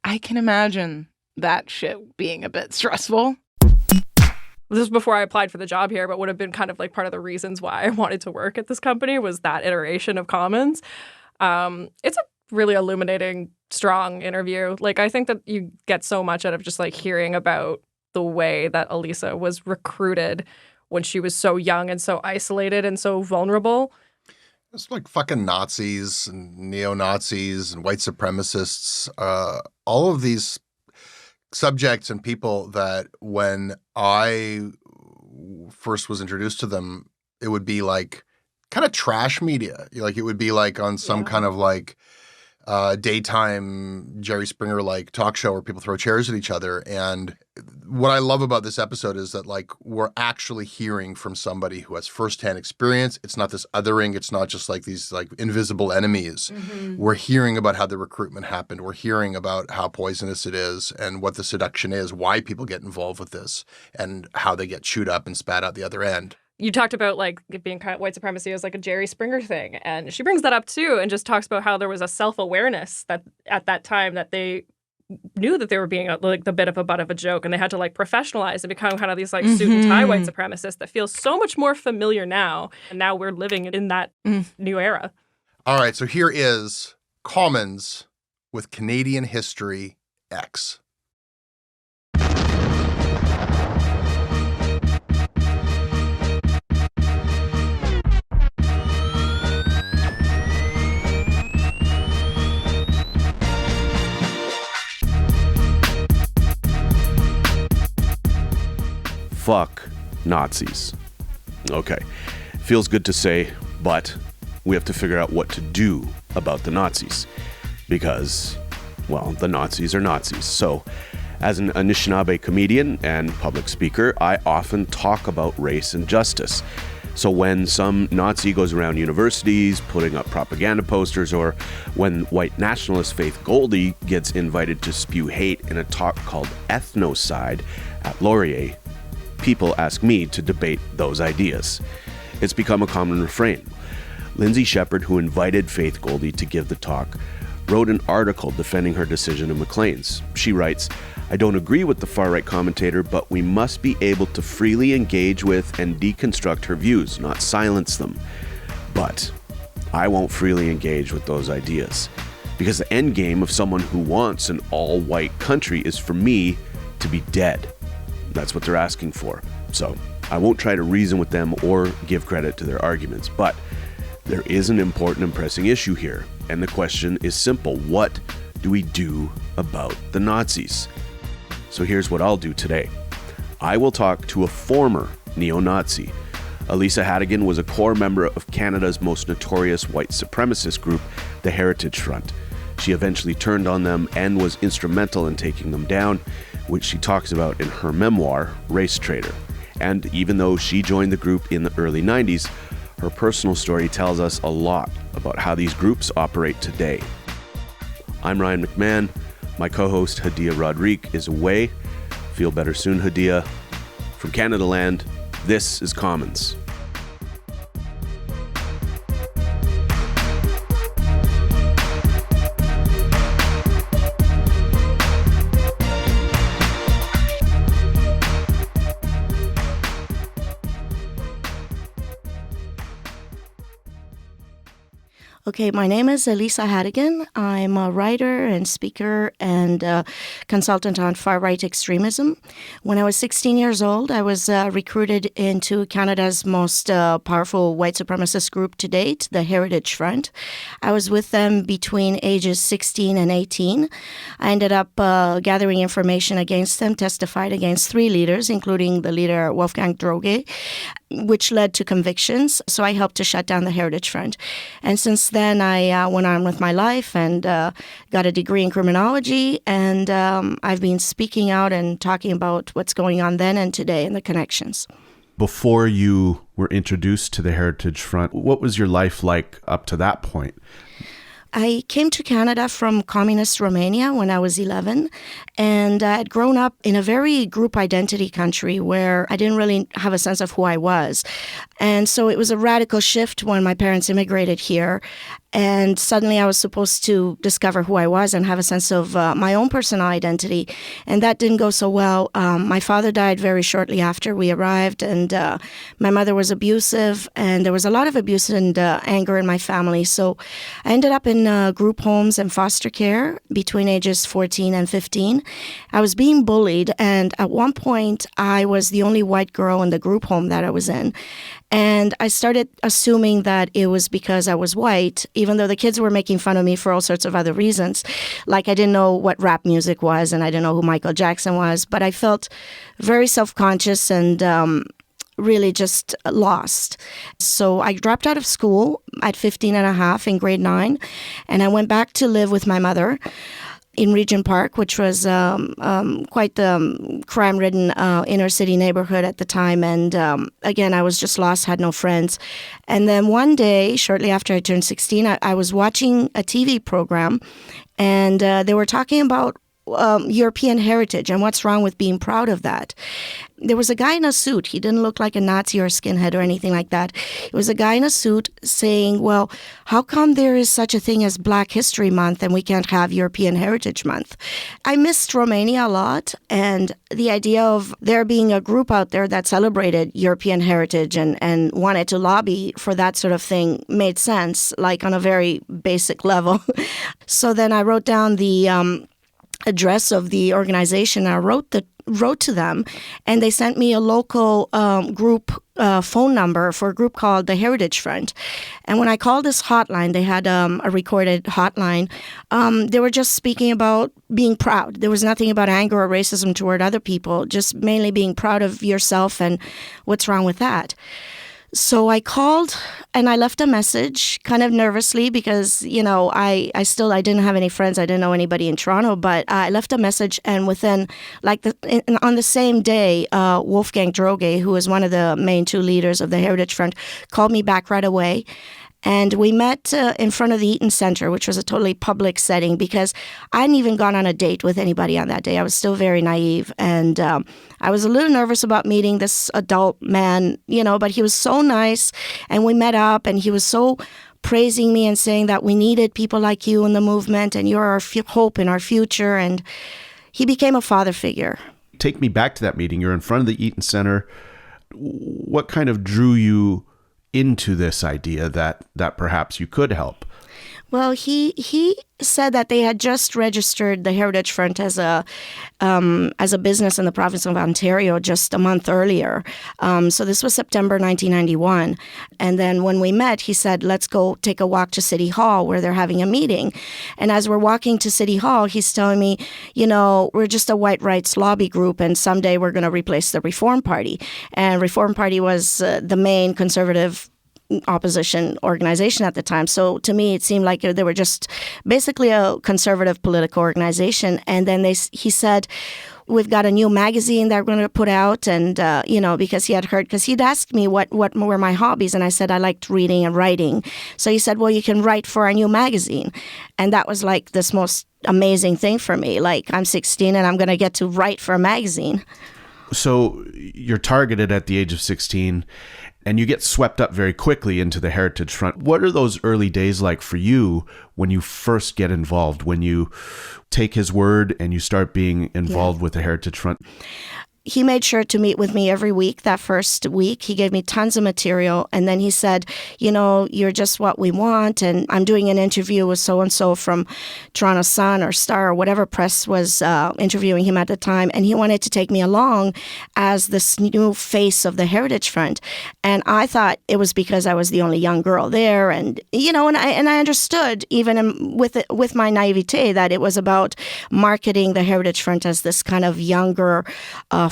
I can imagine that shit being a bit stressful. This was before I applied for the job here, but would have been kind of like part of the reasons why I wanted to work at this company was that iteration of Commons. It's a really illuminating, strong interview. Like, I think that you get so much out of just like hearing about the way that Elisa was recruited when she was so young and so isolated and so vulnerable. It's like fucking Nazis and neo-Nazis and white supremacists, all of these subjects and people that when I first was introduced to them, it would be like kind of trash media. Like it would be like on some kind of like daytime Jerry Springer like talk show where people throw chairs at each other. And what I love about this episode is that like we're actually hearing from somebody who has firsthand experience. It's not this othering. It's not just like these like invisible enemies. Mm-hmm. We're hearing about how the recruitment happened. We're hearing about how poisonous it is and what the seduction is, why people get involved with this and how they get chewed up and spat out the other end. You talked about like it being kind of white supremacy as like a Jerry Springer thing. And she brings that up too and just talks about how there was a self-awareness that at that time that they knew that they were being like the bit of a butt of a joke and they had to like professionalize and become kind of these like suit and tie white supremacists that feels so much more familiar now. And now we're living in that new era. All right. So here is Commons with Canadian History X. Fuck Nazis. Okay, feels good to say, but we have to figure out what to do about the Nazis. Because, well, the Nazis are Nazis. So, as an Anishinaabe comedian and public speaker, I often talk about race and justice. So when some Nazi goes around universities putting up propaganda posters, or when white nationalist Faith Goldie gets invited to spew hate in a talk called Ethnocide at Laurier, people ask me to debate those ideas. It's become a common refrain. Lindsay Shepherd, who invited Faith Goldie to give the talk, wrote an article defending her decision in Maclean's. She writes, "I don't agree with the far-right commentator, but we must be able to freely engage with and deconstruct her views, not silence them. But I won't freely engage with those ideas, because the end game of someone who wants an all-white country is for me to be dead." That's what they're asking for. So I won't try to reason with them or give credit to their arguments, but there is an important and pressing issue here. And the question is simple. What do we do about the Nazis? So here's what I'll do today. I will talk to a former neo-Nazi. Elisa Hategan was a core member of Canada's most notorious white supremacist group, the Heritage Front. She eventually turned on them and was instrumental in taking them down, which she talks about in her memoir, Race Trader. And even though she joined the group in the early 90s, her personal story tells us a lot about how these groups operate today. I'm Ryan McMahon. My co-host Hadiya Rodrigue is away. Feel better soon, Hadiya. From Canadaland, this is Commons. Okay, my name is Elisa Hategan. I'm a writer and speaker and consultant on far-right extremism. When I was 16 years old, I was recruited into Canada's most powerful white supremacist group to date, the Heritage Front. I was with them between ages 16 and 18. I ended up gathering information against them, testified against 3 leaders, including the leader Wolfgang Droge, which led to convictions. So I helped to shut down the Heritage Front. And since then, I went on with my life and got a degree in criminology. And I've been speaking out and talking about what's going on then and today and the connections. Before you were introduced to the Heritage Front, what was your life like up to that point? I came to Canada from communist Romania when I was 11, and I had grown up in a very group identity country where I didn't really have a sense of who I was. And so it was a radical shift when my parents immigrated here. And suddenly I was supposed to discover who I was and have a sense of my own personal identity. And that didn't go so well. My father died very shortly after we arrived, and my mother was abusive, and there was a lot of abuse and anger in my family. So I ended up in group homes and foster care between ages 14 and 15. I was being bullied, and at one point I was the only white girl in the group home that I was in. And I started assuming that it was because I was white, even though the kids were making fun of me for all sorts of other reasons. Like I didn't know what rap music was, and I didn't know who Michael Jackson was. But I felt very self-conscious and really just lost. So I dropped out of school at 15 and a half in grade 9, and I went back to live with my mother in Regent Park, which was quite the crime-ridden inner city neighborhood at the time. And again, I was just lost, had no friends. And then one day, shortly after I turned 16, I was watching a TV program, and they were talking about European heritage and what's wrong with being proud of that. There was a guy in a suit. He didn't look like a Nazi or a skinhead or anything like that. It was a guy in a suit saying, well, how come there is such a thing as Black History Month and we can't have European Heritage Month? I missed Romania a lot, and the idea of there being a group out there that celebrated European heritage and wanted to lobby for that sort of thing made sense, like on a very basic level. So then I wrote down the address of the organization. I wrote to them, and they sent me a local group phone number for a group called the Heritage Front. And when I called this hotline, they had a recorded hotline. They were just speaking about being proud. There was nothing about anger or racism toward other people, just mainly being proud of yourself and what's wrong with that. So I called and I left a message kind of nervously because, you know, I didn't have any friends. I didn't know anybody in Toronto, but I left a message, and within on the same day, Wolfgang Droge, who was one of the main two leaders of the Heritage Front, called me back right away. And we met in front of the Eaton Centre, which was a totally public setting because I hadn't even gone on a date with anybody on that day. I was still very naive. And I was a little nervous about meeting this adult man, you know, but he was so nice. And we met up, and he was so praising me and saying that we needed people like you in the movement, and you're our hope in our future. And he became a father figure. Take me back to that meeting. You're in front of the Eaton Centre. What kind of drew you into this idea that perhaps you could help? Well, he said that they had just registered the Heritage Front as a business in the province of Ontario just a month earlier. So this was September 1991. And then when we met, he said, let's go take a walk to City Hall where they're having a meeting. And as we're walking to City Hall, he's telling me, you know, we're just a white rights lobby group, and someday we're going to replace the Reform Party. And Reform Party was the main conservative opposition organization at the time. So to me, it seemed like they were just basically a conservative political organization. And then he said, we've got a new magazine that we're going to put out. And, you know, because he'd asked me what were my hobbies. And I said, I liked reading and writing. So he said, well, you can write for our new magazine. And that was like this most amazing thing for me. Like, I'm 16 and I'm going to get to write for a magazine. So you're targeted at the age of 16, and you get swept up very quickly into the Heritage Front. What are those early days like for you when you first get involved, when you take his word and you start being involved with the Heritage Front? He made sure to meet with me every week. That first week, he gave me tons of material. And then he said, you know, you're just what we want. And I'm doing an interview with so-and-so from Toronto Sun or Star or whatever press was interviewing him at the time. And he wanted to take me along as this new face of the Heritage Front. And I thought it was because I was the only young girl there. And, you know, and I understood even with my naivete that it was about marketing the Heritage Front as this kind of younger,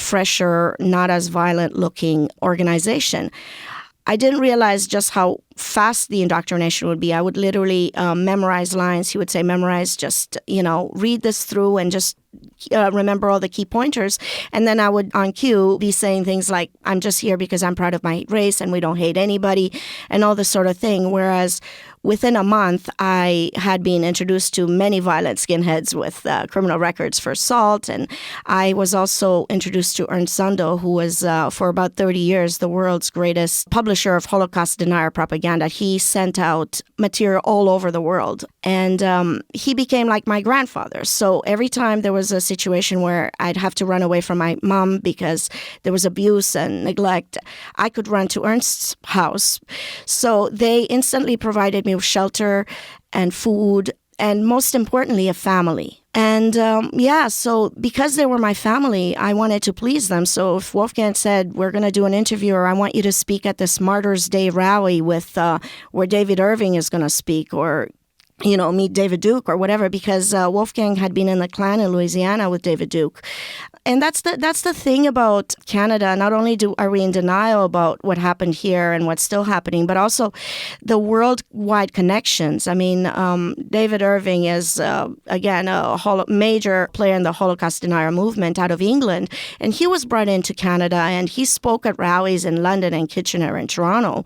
fresher, not as violent looking organization. I didn't realize just how fast the indoctrination would be. I would literally memorize lines. He would say, memorize, just, read this through and just remember all the key pointers. And then I would, on cue, be saying things like, I'm just here because I'm proud of my race and we don't hate anybody and all this sort of thing. Whereas within a month, I had been introduced to many violent skinheads with criminal records for assault. And I was also introduced to Ernst Zundel, who was, for about 30 years, the world's greatest publisher of Holocaust denier propaganda. He sent out material all over the world. And he became like my grandfather. So every time there was a situation where I'd have to run away from my mom because there was abuse and neglect, I could run to Ernst's house. So they instantly provided me with shelter and food, and most importantly, a family. And so because they were my family, I wanted to please them. So if Wolfgang said, we're going to do an interview, or I want you to speak at this Martyrs' Day rally with where David Irving is going to speak, or meet David Duke or whatever, because Wolfgang had been in the Klan in Louisiana with David Duke. And that's the thing about Canada. Not only are we in denial about what happened here and what's still happening, but also the worldwide connections. I mean, David Irving is, again, a major player in the Holocaust denier movement out of England. And he was brought into Canada, and he spoke at rallies in London and Kitchener and Toronto.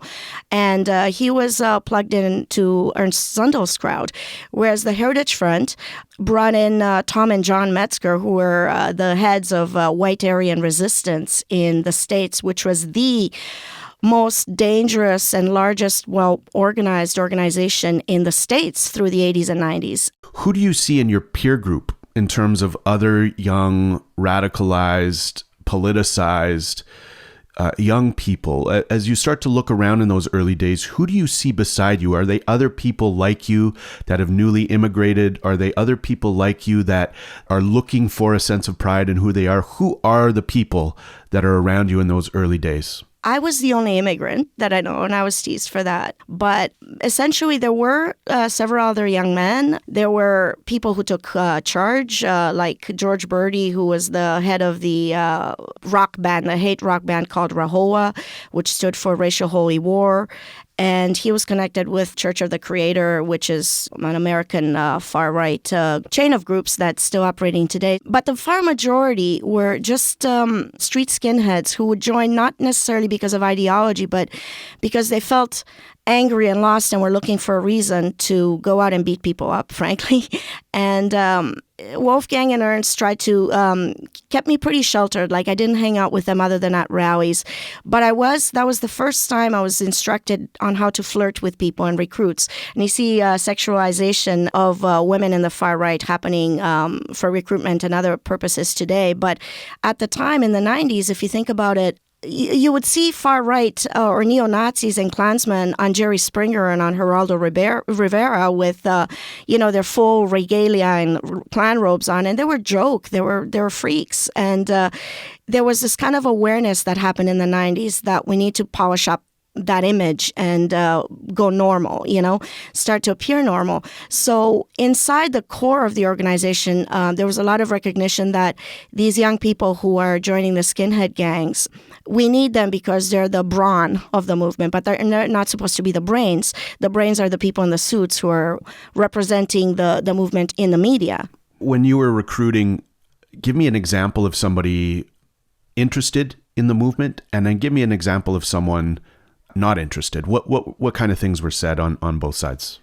And he was plugged into Ernst Zundel's crowd. Whereas the Heritage Front brought in Tom and John Metzger, who were the heads of white Aryan resistance in the States, which was the most dangerous and largest well-organized organization in the States through the 80s and 90s. Who do you see in your peer group in terms of other young, radicalized, politicized young people? As you start to look around in those early days, who do you see beside you? Are they other people like you that have newly immigrated? Are they other people like you that are looking for a sense of pride in who they are? Who are the people that are around you in those early days? I was the only immigrant that I know, and I was teased for that. But essentially, there were several other young men. There were people who took charge, like George Birdie, who was the head of the rock band, the hate rock band called RAHOWA, which stood for Racial Holy War. And he was connected with Church of the Creator, which is an American far-right chain of groups that's still operating today. But the far majority were just street skinheads who would join not necessarily because of ideology, but because they felt angry and lost and were looking for a reason to go out and beat people up, frankly. And Wolfgang and Ernst tried to kept me pretty sheltered. Like, I didn't hang out with them other than at rallies. But that was the first time I was instructed on how to flirt with people and recruits. And you see sexualization of women in the far right happening for recruitment and other purposes today. But at the time in the 90s, if you think about it, you would see far-right or neo-Nazis and Klansmen on Jerry Springer and on Geraldo Rivera with, their full regalia and Klan robes on, and they were joke. They were freaks. And there was this kind of awareness that happened in the 90s that we need to polish up that image and go normal, start to appear normal. So inside the core of the organization, there was a lot of recognition that these young people who are joining the skinhead gangs, we need them because they're the brawn of the movement, but they're not supposed to be the brains. The brains are the people in the suits who are representing the movement in the media. When you were recruiting, give me an example of somebody interested in the movement, and then give me an example of someone not interested. What kind of things were said on both sides?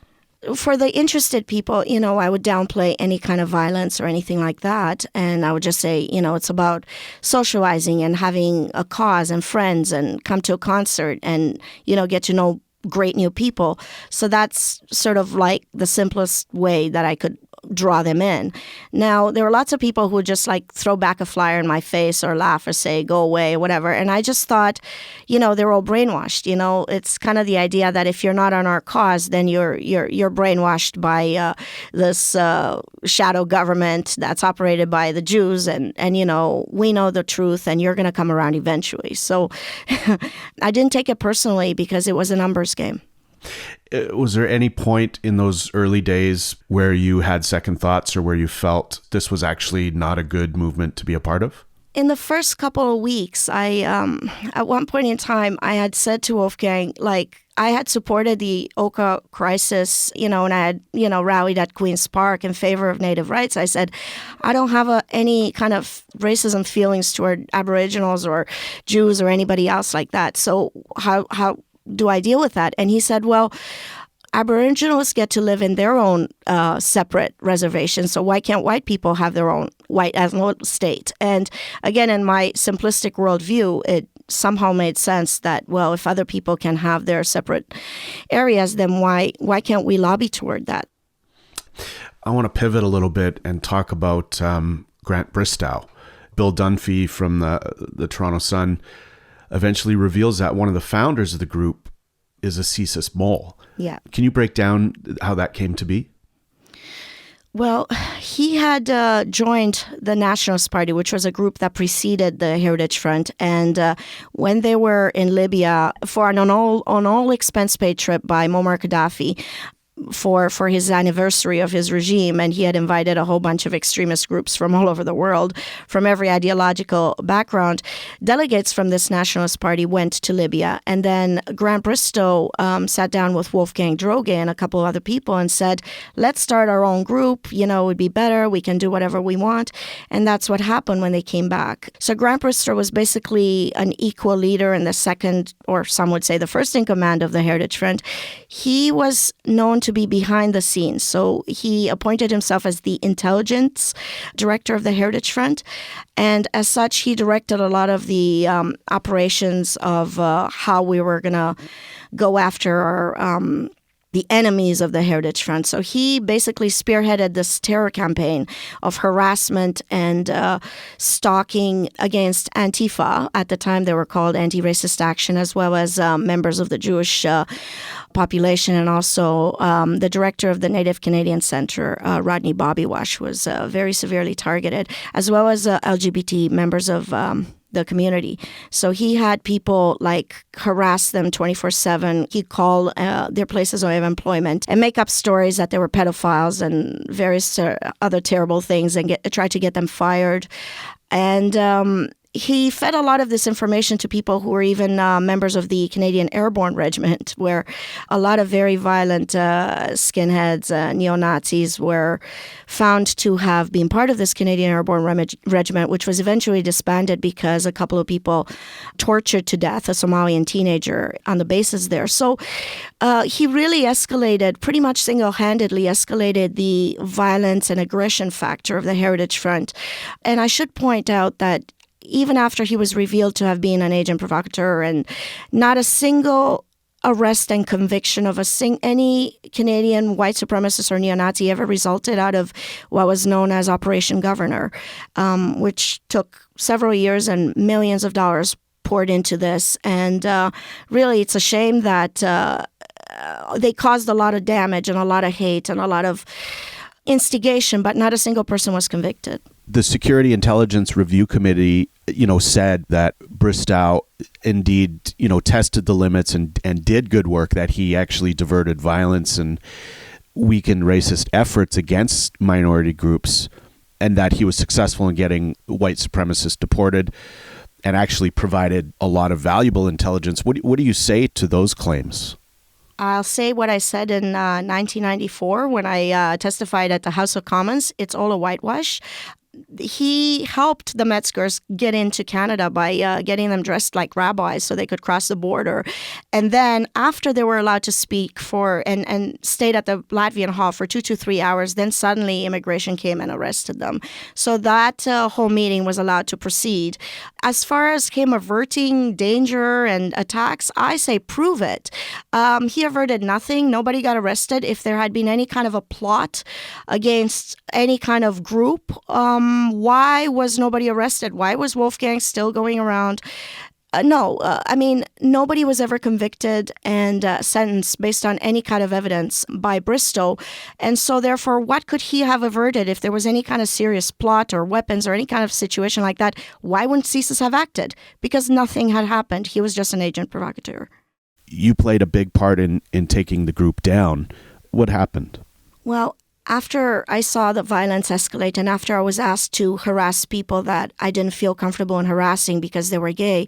For the interested people, I would downplay any kind of violence or anything like that. And I would just say, it's about socializing and having a cause and friends and come to a concert and, get to know great new people. So that's sort of like the simplest way that I could draw them in. Now, there were lots of people who would just throw back a flyer in my face or laugh or say, go away, or whatever. And I just thought, they're all brainwashed. It's kind of the idea that if you're not on our cause, then you're brainwashed by this shadow government that's operated by the Jews. And we know the truth and you're going to come around eventually. So I didn't take it personally because it was a numbers game. Was there any point in those early days where you had second thoughts or where you felt this was actually not a good movement to be a part of? In the first couple of weeks, at one point in time, I had said to Wolfgang, I had supported the Oka crisis, and I had, rallied at Queen's Park in favor of Native rights. I said, I don't have any kind of racism feelings toward Aboriginals or Jews or anybody else like that. So how do I deal with that? And he said, well, Aboriginals get to live in their own separate reservations, so why can't white people have their own white state? And again, in my simplistic worldview, it somehow made sense that, well, if other people can have their separate areas, then why can't we lobby toward that? I want to pivot a little bit and talk about Grant Bristow. Bill Dunphy from the Toronto Sun eventually reveals that one of the founders of the group is a CSIS mole. Yeah. Can you break down how that came to be? Well, he had joined the Nationalist Party, which was a group that preceded the Heritage Front. And when they were in Libya for an all expense paid trip by Muammar Gaddafi, for his anniversary of his regime, and he had invited a whole bunch of extremist groups from all over the world, from every ideological background. Delegates from this Nationalist Party went to Libya, and then Grant Bristow sat down with Wolfgang Droege and a couple of other people and said, let's start our own group, it would be better, we can do whatever we want. And that's what happened when they came back. So Grant Bristow was basically an equal leader in the second, or some would say the first in command of the Heritage Front. He was known to be behind the scenes. So he appointed himself as the intelligence director of the Heritage Front. And as such, he directed a lot of the operations of how we were going to go after the enemies of the Heritage Front. So he basically spearheaded this terror campaign of harassment and stalking against Antifa. At the time, they were called Anti-Racist Action, as well as members of the Jewish population. And also the director of the Native Canadian Center, Rodney Bobbywash, was very severely targeted, as well as LGBT members of the community. So he had people harass them 24/7. He'd call their places of employment and make up stories that they were pedophiles and various other terrible things and try to get them fired. And he fed a lot of this information to people who were even members of the Canadian Airborne Regiment, where a lot of very violent skinheads, neo-Nazis, were found to have been part of this Canadian Airborne Regiment, which was eventually disbanded because a couple of people tortured to death a Somalian teenager on the bases there. So he really pretty much single-handedly escalated the violence and aggression factor of the Heritage Front. And I should point out that even after he was revealed to have been an agent provocateur, and not a single arrest and conviction of any Canadian white supremacist or neo-Nazi ever resulted out of what was known as Operation Governor, which took several years and millions of dollars poured into this. And really, it's a shame that they caused a lot of damage and a lot of hate and a lot of instigation, but not a single person was convicted. The Security Intelligence Review Committee, said that Bristow indeed, tested the limits and did good work, that he actually diverted violence and weakened racist efforts against minority groups, and that he was successful in getting white supremacists deported and actually provided a lot of valuable intelligence. What do you say to those claims? I'll say what I said in 1994 when I testified at the House of Commons. It's all a whitewash. He helped the Metzgers get into Canada by getting them dressed like rabbis so they could cross the border. And then after they were allowed to speak and stayed at the Latvian Hall for 2 to 3 hours, then suddenly immigration came and arrested them. So that whole meeting was allowed to proceed. As far as him averting danger and attacks, I say prove it. He averted nothing. Nobody got arrested. If there had been any kind of a plot against any kind of group, why was nobody arrested? Why was Wolfgang still going around? Nobody was ever convicted and sentenced based on any kind of evidence by Bristow. And so therefore, what could he have averted if there was any kind of serious plot or weapons or any kind of situation like that? Why wouldn't CSIS have acted? Because nothing had happened. He was just an agent provocateur. You played a big part in taking the group down. What happened? Well, after I saw the violence escalate and after I was asked to harass people that I didn't feel comfortable in harassing because they were gay,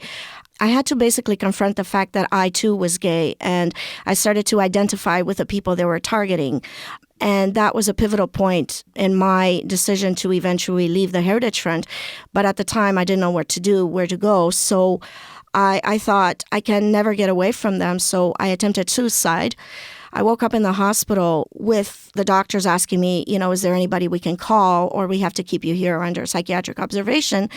I had to basically confront the fact that I too was gay, and I started to identify with the people they were targeting. And that was a pivotal point in my decision to eventually leave the Heritage Front. But at the time, I didn't know what to do, where to go. So I thought I can never get away from them. So I attempted suicide. I woke up in the hospital with the doctors asking me, is there anybody we can call, or we have to keep you here under psychiatric observation?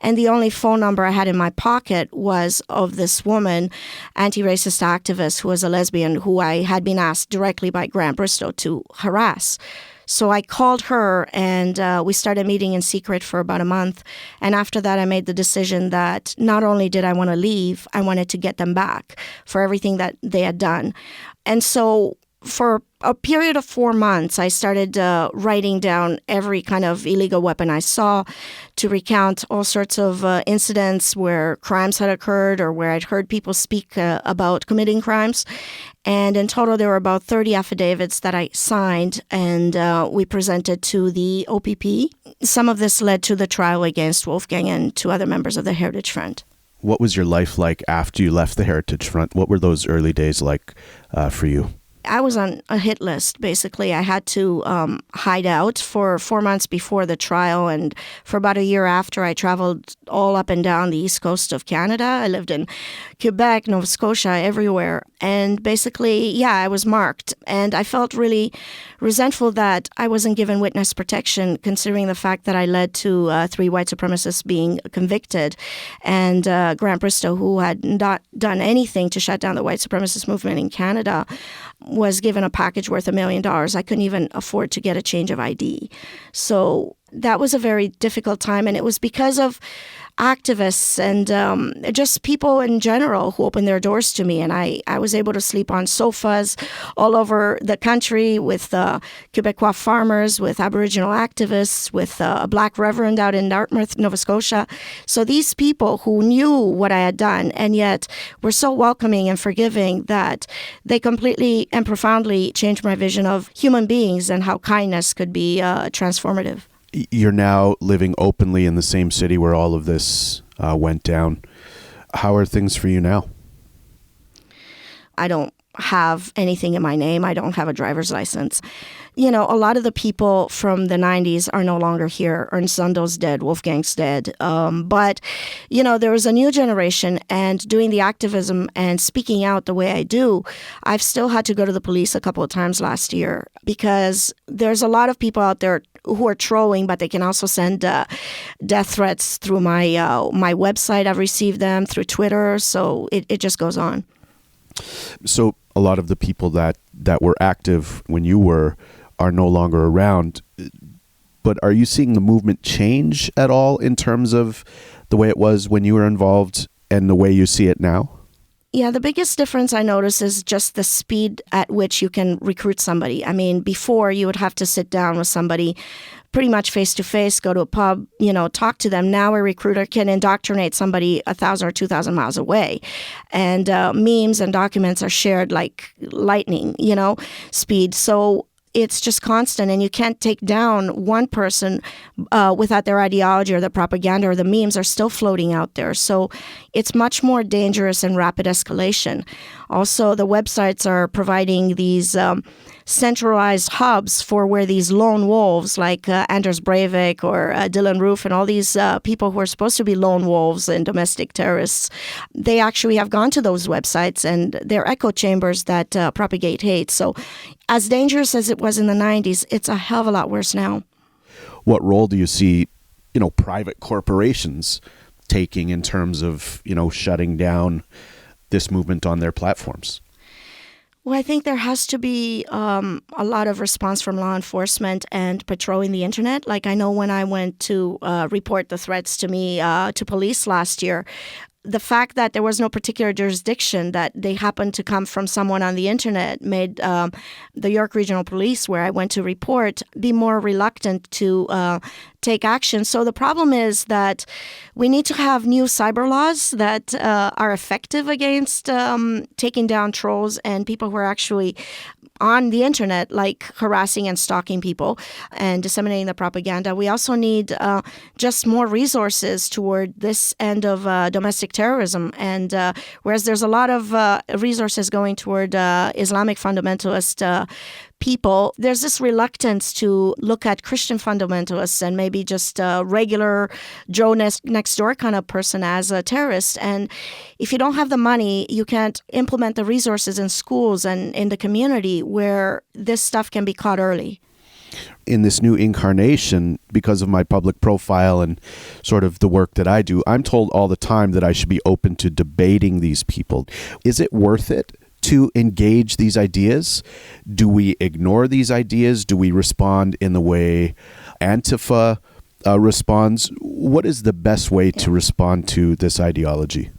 And the only phone number I had in my pocket was of this woman, anti-racist activist who was a lesbian, who I had been asked directly by Grant Bristow to harass. So I called her, and we started meeting in secret for about a month. And after that, I made the decision that not only did I want to leave, I wanted to get them back for everything that they had done. And so for a period of 4 months, I started writing down every kind of illegal weapon I saw, to recount all sorts of incidents where crimes had occurred or where I'd heard people speak about committing crimes. And in total, there were about 30 affidavits that I signed, and we presented to the OPP. Some of this led to the trial against Wolfgang and 2 other members of the Heritage Front. What was your life like after you left the Heritage Front? What were those early days like for you? I was on a hit list, basically. I had to hide out for 4 months before the trial, and for about a year after, I traveled all up and down the east coast of Canada. I lived in Quebec, Nova Scotia, everywhere. And basically, I was marked. And I felt really resentful that I wasn't given witness protection, considering the fact that I led to 3 white supremacists being convicted. And Grant Bristow, who had not done anything to shut down the white supremacist movement in Canada, was given a package worth $1 million. I couldn't even afford to get a change of ID. So that was a very difficult time, and it was because of activists and just people in general who opened their doors to me. And I was able to sleep on sofas all over the country with Quebecois farmers, with Aboriginal activists, with a Black reverend out in Dartmouth, Nova Scotia. So these people who knew what I had done and yet were so welcoming and forgiving that they completely and profoundly changed my vision of human beings and how kindness could be transformative. You're now living openly in the same city where all of this went down. How are things for you now? I don't have anything in my name. I don't have a driver's license. A lot of the people from the 90s are no longer here. Ernst Zundel's dead. Wolfgang's dead. But, there was a new generation, and doing the activism and speaking out the way I do, I've still had to go to the police a couple of times last year because there's a lot of people out there who are trolling, but they can also send death threats through my website. I've received them through Twitter, so it just goes on. So a lot of the people that were active when you were are no longer around. But are you seeing the movement change at all in terms of the way it was when you were involved and the way you see it now? Yeah, the biggest difference I notice is just the speed at which you can recruit somebody. I mean, before you would have to sit down with somebody pretty much face-to-face, go to a pub, talk to them. Now a recruiter can indoctrinate somebody 1,000 or 2,000 miles away. And memes and documents are shared like lightning, speed. So it's just constant, and you can't take down one person without their ideology, or the propaganda or the memes are still floating out there. So it's much more dangerous and rapid escalation. Also, the websites are providing these centralized hubs for where these lone wolves like Anders Breivik or Dylan Roof and all these people who are supposed to be lone wolves and domestic terrorists, they actually have gone to those websites, and they're echo chambers that propagate hate. So as dangerous as it was in the 90s, it's a hell of a lot worse now. What role do you see, private corporations taking in terms of, shutting down this movement on their platforms? Well, I think there has to be a lot of response from law enforcement and patrolling the internet. Like I know when I went to report the threats to me to police last year, the fact that there was no particular jurisdiction, that they happened to come from someone on the internet, made the York Regional Police, where I went to report, be more reluctant to take action. So the problem is that we need to have new cyber laws that are effective against taking down trolls and people who are actually on the internet, like harassing and stalking people and disseminating the propaganda. We also need just more resources toward this end of domestic terrorism. And whereas there's a lot of resources going toward Islamic fundamentalist people, there's this reluctance to look at Christian fundamentalists and maybe just a regular Joe next door kind of person as a terrorist. And if you don't have the money, you can't implement the resources in schools and in the community where this stuff can be caught early. In this new incarnation, because of my public profile and sort of the work that I do, I'm told all the time that I should be open to debating these people. Is it worth it to engage these ideas? Do we ignore these ideas? Do we respond in the way Antifa responds? What is the best way to respond to this ideology?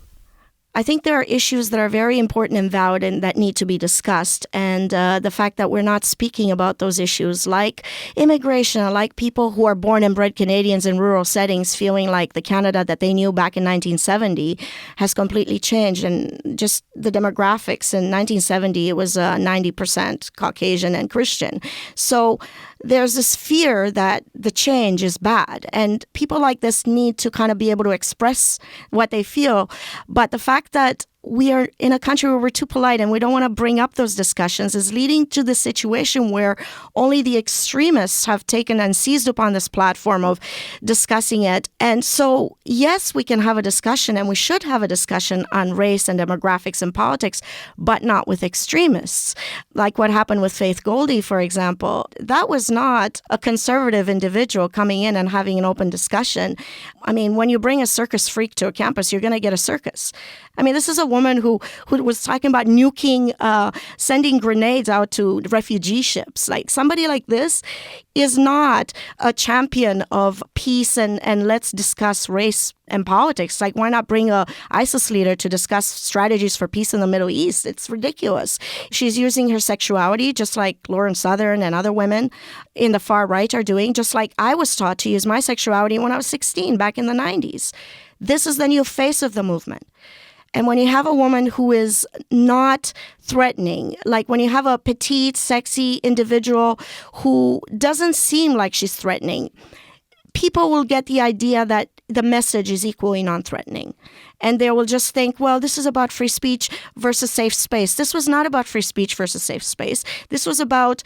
I think there are issues that are very important and valid and that need to be discussed. And the fact that we're not speaking about those issues like immigration, like people who are born and bred Canadians in rural settings feeling like the Canada that they knew back in 1970 has completely changed. And just the demographics in 1970, it was 90% Caucasian and Christian. So there's this fear that the change is bad. And people like this need to kind of be able to express what they feel. But the fact that we are in a country where we're too polite and we don't want to bring up those discussions is leading to the situation where only the extremists have taken and seized upon this platform of discussing it. And so, yes, we can have a discussion and we should have a discussion on race and demographics and politics, but not with extremists. Like what happened with Faith Goldie, for example. That was not a conservative individual coming in and having an open discussion. I mean, when you bring a circus freak to a campus, you're going to get a circus. I mean, this is a woman who was talking about nuking, sending grenades out to refugee ships. Like somebody like this is not a champion of peace and let's discuss race and politics. Like, why not bring a ISIS leader to discuss strategies for peace in the Middle East? It's ridiculous. She's using her sexuality just like Lauren Southern and other women in the far right are doing, just like I was taught to use my sexuality when I was 16 back in the 90s. This is the new face of the movement. And when you have a woman who is not threatening, like when you have a petite, sexy individual who doesn't seem like she's threatening, people will get the idea that the message is equally non-threatening. And they will just think, well, this is about free speech versus safe space. This was not about free speech versus safe space. This was about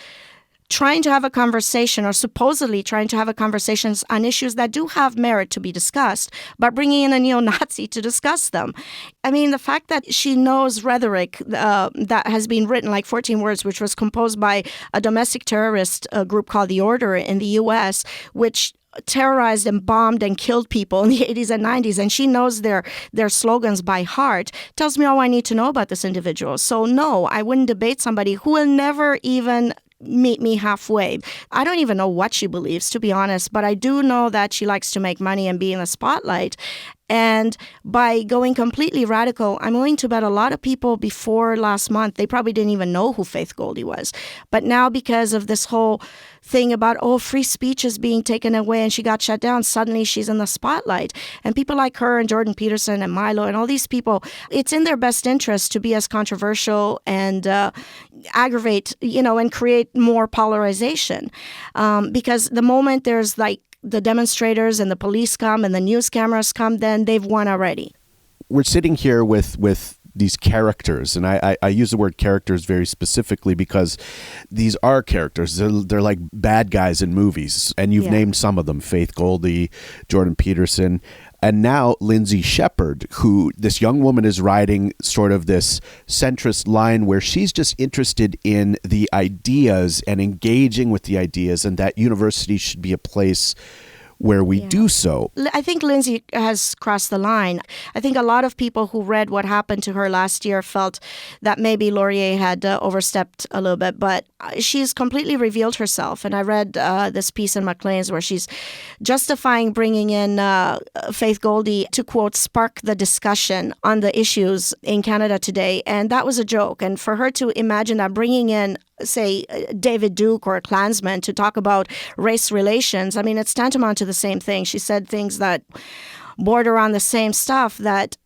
trying to have a conversation, or supposedly trying to have a conversation on issues that do have merit to be discussed, but bringing in a neo-Nazi to discuss them. I mean, the fact that she knows rhetoric that has been written, like 14 words, which was composed by a domestic terrorist group called The Order in the U.S., which terrorized and bombed and killed people in the 80s and 90s, and she knows their slogans by heart, tells me all I need to know about this individual. So no, I wouldn't debate somebody who will never even meet me halfway. I don't even know what she believes, to be honest, but I do know that she likes to make money and be in the spotlight. And by going completely radical, I'm willing to bet a lot of people before last month, they probably didn't even know who Faith Goldie was. But now, because of this whole thing about, free speech is being taken away and she got shut down, suddenly she's in the spotlight. And people like her and Jordan Peterson and Milo and all these people, it's in their best interest to be as controversial and aggravate, and create more polarization. Because the moment there's like the demonstrators and the police come and the news cameras come, then they've won already. We're sitting here with these characters, and I use the word characters very specifically because these are characters. They're like bad guys in movies, and you've named some of them: Faith Goldie, Jordan Peterson, and now Lindsay Shepherd, who this young woman is riding sort of this centrist line where she's just interested in the ideas and engaging with the ideas, and that university should be a place where we do so. I think Lindsay has crossed the line. I think a lot of people who read what happened to her last year felt that maybe Laurier had overstepped a little bit, but she's completely revealed herself. And I read this piece in Maclean's where she's justifying bringing in Faith Goldie to, quote, spark the discussion on the issues in Canada today. And that was a joke. And for her to imagine that bringing in, say, David Duke or a Klansman to talk about race relations, I mean, it's tantamount to the same thing. She said things that border on the same stuff, that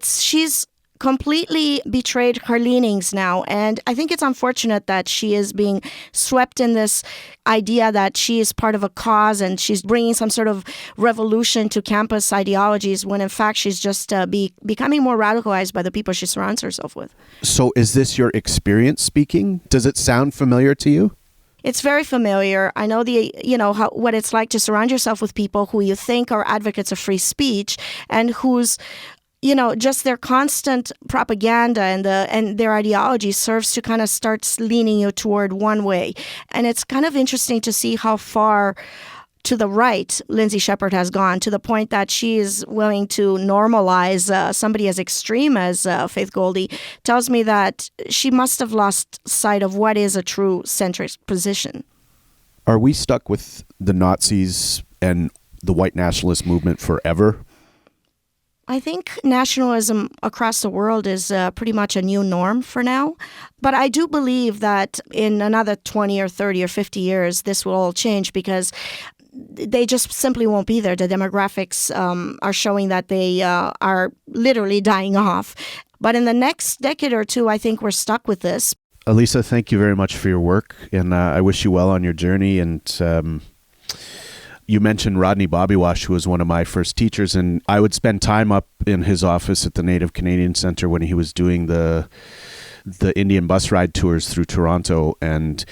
she's completely betrayed her leanings now. And I think it's unfortunate that she is being swept in this idea that she is part of a cause and she's bringing some sort of revolution to campus ideologies when in fact she's just becoming more radicalized by the people she surrounds herself with. So is this your experience speaking? Does it sound familiar to you? It's very familiar. I know what it's like to surround yourself with people who you think are advocates of free speech and whose just their constant propaganda and their ideology serves to kind of start leaning you toward one way. And it's kind of interesting to see how far to the right Lindsay Shepherd has gone, to the point that she is willing to normalize somebody as extreme as Faith Goldie. Tells me that she must have lost sight of what is a true centrist position. Are we stuck with the Nazis and the white nationalist movement forever? I think nationalism across the world is pretty much a new norm for now. But I do believe that in another 20 or 30 or 50 years, this will all change because they just simply won't be there. The demographics are showing that they are literally dying off. But in the next decade or two, I think we're stuck with this. Elisa, thank you very much for your work. And I wish you well on your journey. And you mentioned Rodney Bobbywash, who was one of my first teachers, and I would spend time up in his office at the Native Canadian Centre when he was doing the Indian bus ride tours through Toronto, and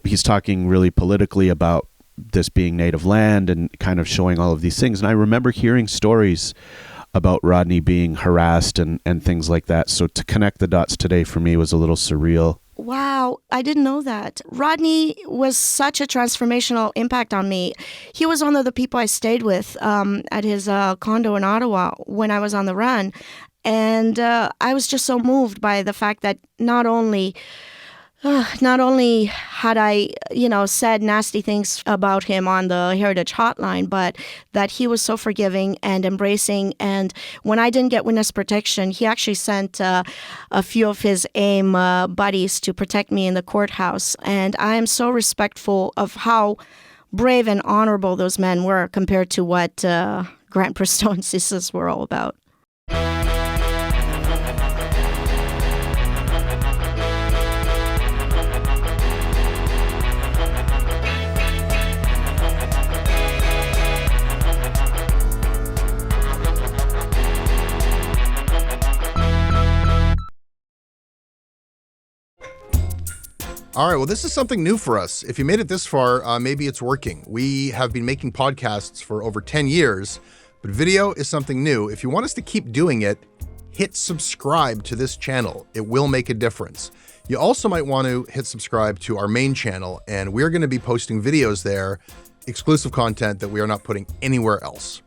he's talking really politically about this being native land and kind of showing all of these things. And I remember hearing stories about Rodney being harassed and things like that. So to connect the dots today for me was a little surreal. Wow, I didn't know that. Rodney was such a transformational impact on me. He was one of the people I stayed with at his condo in Ottawa when I was on the run. And I was just so moved by the fact that not only had I, said nasty things about him on the Heritage Hotline, but that he was so forgiving and embracing. And when I didn't get witness protection, he actually sent a few of his AIM buddies to protect me in the courthouse. And I am so respectful of how brave and honorable those men were compared to what Grant Bristow and CSIS were all about. All right, well, this is something new for us. If you made it this far, maybe it's working. We have been making podcasts for over 10 years, but video is something new. If you want us to keep doing it, hit subscribe to this channel. It will make a difference. You also might want to hit subscribe to our main channel, and we're going to be posting videos there, exclusive content that we are not putting anywhere else.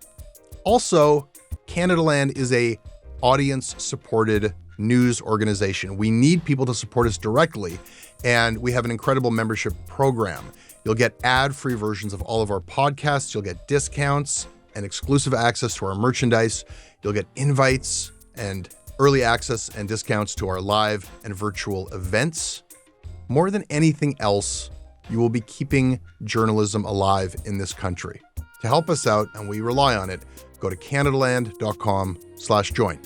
Also, Canadaland is a audience-supported news organization. We need people to support us directly, and we have an incredible membership program. You'll get ad-free versions of all of our podcasts. You'll get discounts and exclusive access to our merchandise. You'll get invites and early access and discounts to our live and virtual events. More than anything else, you will be keeping journalism alive in this country. To help us out, and we rely on it, go to canadaland.com/join.